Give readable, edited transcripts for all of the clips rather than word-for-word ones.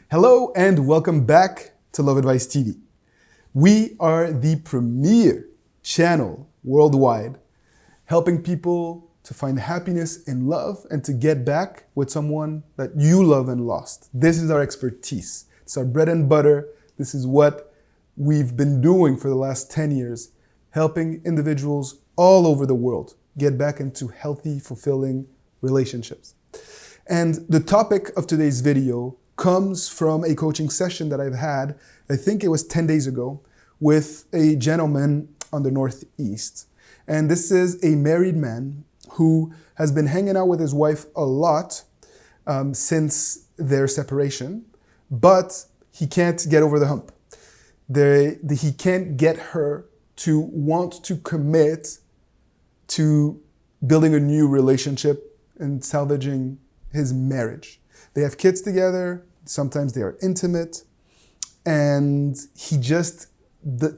Hello and welcome back to Love Advice TV. We are the premier channel worldwide helping people to find happiness in love and to get back with someone that you love and lost. This is our expertise. It's our bread and butter. This is what we've been doing for the last 10 years, helping individuals all over the world get back into healthy, fulfilling relationships. And the topic of today's video comes from a coaching session that I've had, I think it was 10 days ago, with a gentleman on the Northeast. And this is a married man who has been hanging out with his wife a lot since their separation, but he can't get over the hump. He can't get her to want to commit to building a new relationship and salvaging his marriage. They have kids together, sometimes they are intimate, and he just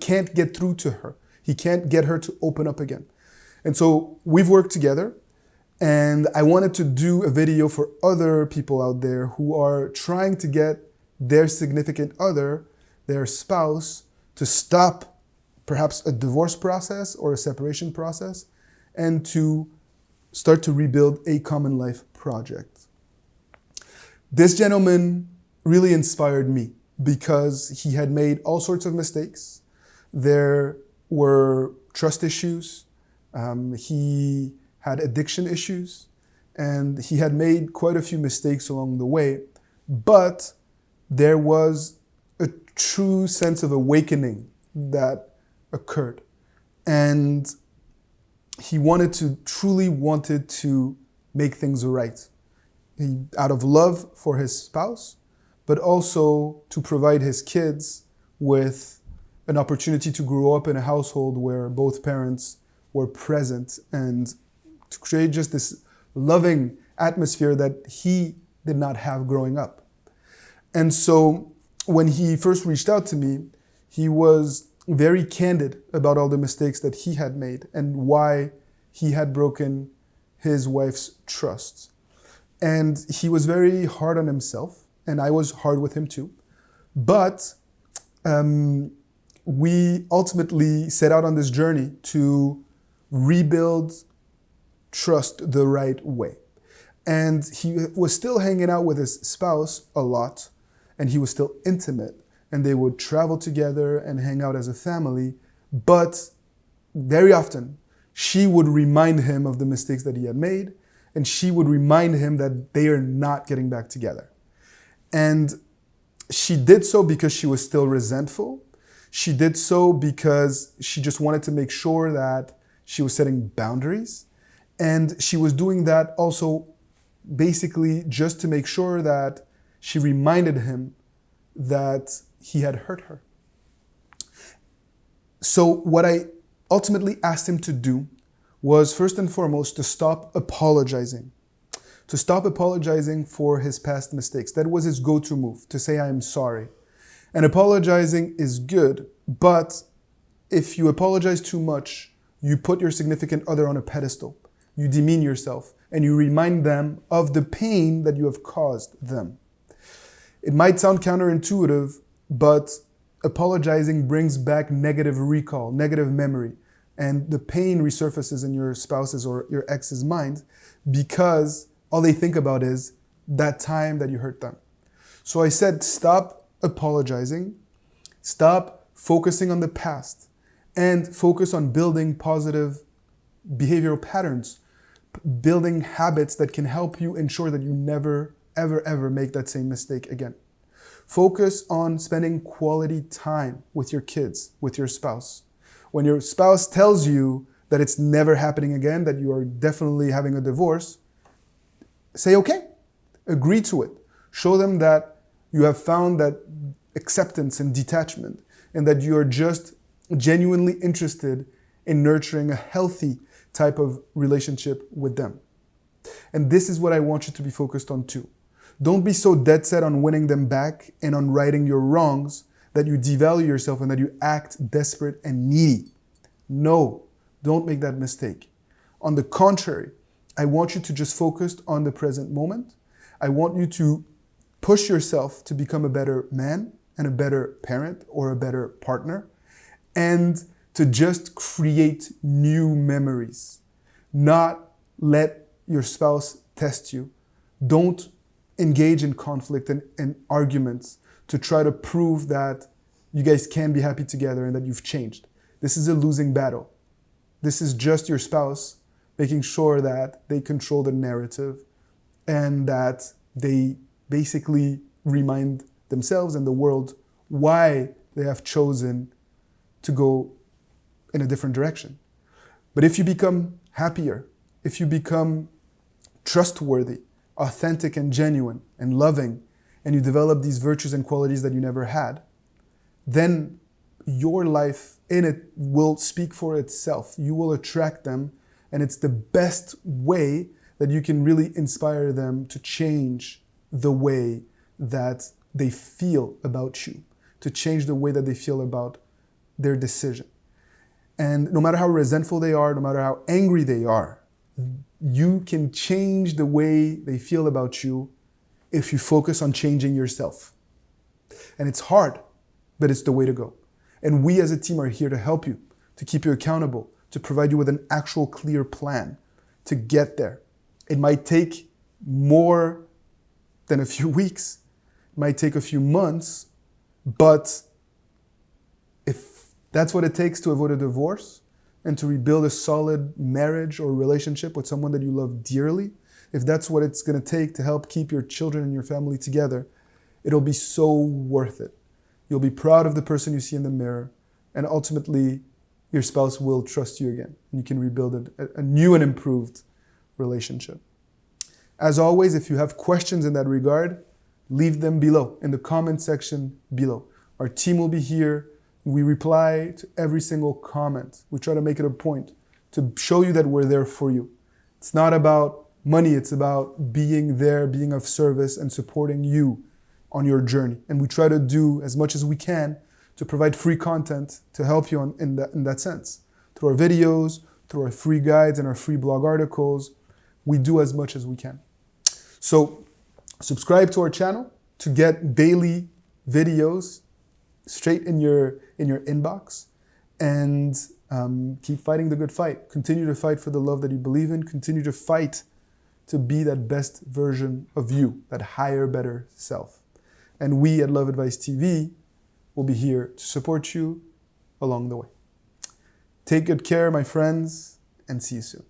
can't get through to her. He can't get her to open up again. And so we've worked together, and I wanted to do a video for other people out there who are trying to get their significant other, their spouse, to stop perhaps a divorce process or a separation process and to start to rebuild a common life project. This gentleman really inspired me because he had made all sorts of mistakes. There were trust issues. He had addiction issues, and he had made quite a few mistakes along the way, but there was a true sense of awakening that occurred. And he truly wanted to make things right. Out of love for his spouse, but also to provide his kids with an opportunity to grow up in a household where both parents were present and to create just this loving atmosphere that he did not have growing up. And so when he first reached out to me, he was very candid about all the mistakes that he had made and why he had broken his wife's trust. And he was very hard on himself, and I was hard with him too. But we ultimately set out on this journey to rebuild trust the right way. And he was still hanging out with his spouse a lot, and he was still intimate, and they would travel together and hang out as a family. But very often, she would remind him of the mistakes that he had made, and she would remind him that they are not getting back together. And she did so because she was still resentful. She did so because she just wanted to make sure that she was setting boundaries. And she was doing that also basically just to make sure that she reminded him that he had hurt her. So what I ultimately asked him to do was first and foremost to stop apologizing. To stop apologizing for his past mistakes. That was his go-to move, to say, I am sorry. And apologizing is good, but if you apologize too much, you put your significant other on a pedestal. You demean yourself, and you remind them of the pain that you have caused them. It might sound counterintuitive, but apologizing brings back negative recall, negative memory. And the pain resurfaces in your spouse's or your ex's mind because all they think about is that time that you hurt them. So I said, stop apologizing, stop focusing on the past, and focus on building positive behavioral patterns, building habits that can help you ensure that you never, ever, ever make that same mistake again. Focus on spending quality time with your kids, with your spouse. When your spouse tells you that it's never happening again, that you are definitely having a divorce, say okay, agree to it. Show them that you have found that acceptance and detachment and that you are just genuinely interested in nurturing a healthy type of relationship with them. And this is what I want you to be focused on too. Don't be so dead set on winning them back and on righting your wrongs that you devalue yourself and that you act desperate and needy. No, don't make that mistake. On the contrary, I want you to just focus on the present moment. I want you to push yourself to become a better man and a better parent or a better partner, and to just create new memories. Not let your spouse test you. Don't engage in conflict and arguments to try to prove that you guys can be happy together and that you've changed. This is a losing battle. This is just your spouse making sure that they control the narrative and that they basically remind themselves and the world why they have chosen to go in a different direction. But if you become happier, if you become trustworthy, authentic and genuine and loving, and you develop these virtues and qualities that you never had, then your life in it will speak for itself. You will attract them, and it's the best way that you can really inspire them to change the way that they feel about you, to change the way that they feel about their decision. And no matter how resentful they are, no matter how angry they are, you can change the way they feel about you if you focus on changing yourself. And it's hard, but it's the way to go. And we as a team are here to help you, to keep you accountable, to provide you with an actual clear plan to get there. It might take more than a few weeks. It might take a few months, but if that's what it takes to avoid a divorce and to rebuild a solid marriage or relationship with someone that you love dearly, if that's what it's going to take to help keep your children and your family together, it'll be so worth it. You'll be proud of the person you see in the mirror, and ultimately your spouse will trust you again. And you can rebuild a new and improved relationship. As always, if you have questions in that regard, leave them below in the comment section below. Our team will be here. We reply to every single comment. We try to make it a point to show you that we're there for you. It's not about money, it's about being there, being of service, and supporting you on your journey. And we try to do as much as we can to provide free content to help you in that sense. Through our videos, through our free guides and our free blog articles, we do as much as we can. So subscribe to our channel to get daily videos straight in your inbox, and keep fighting the good fight. Continue to fight for the love that you believe in. Continue to fight to be that best version of you, that higher, better self. And we at Love Advice TV will be here to support you along the way. Take good care, my friends, and see you soon.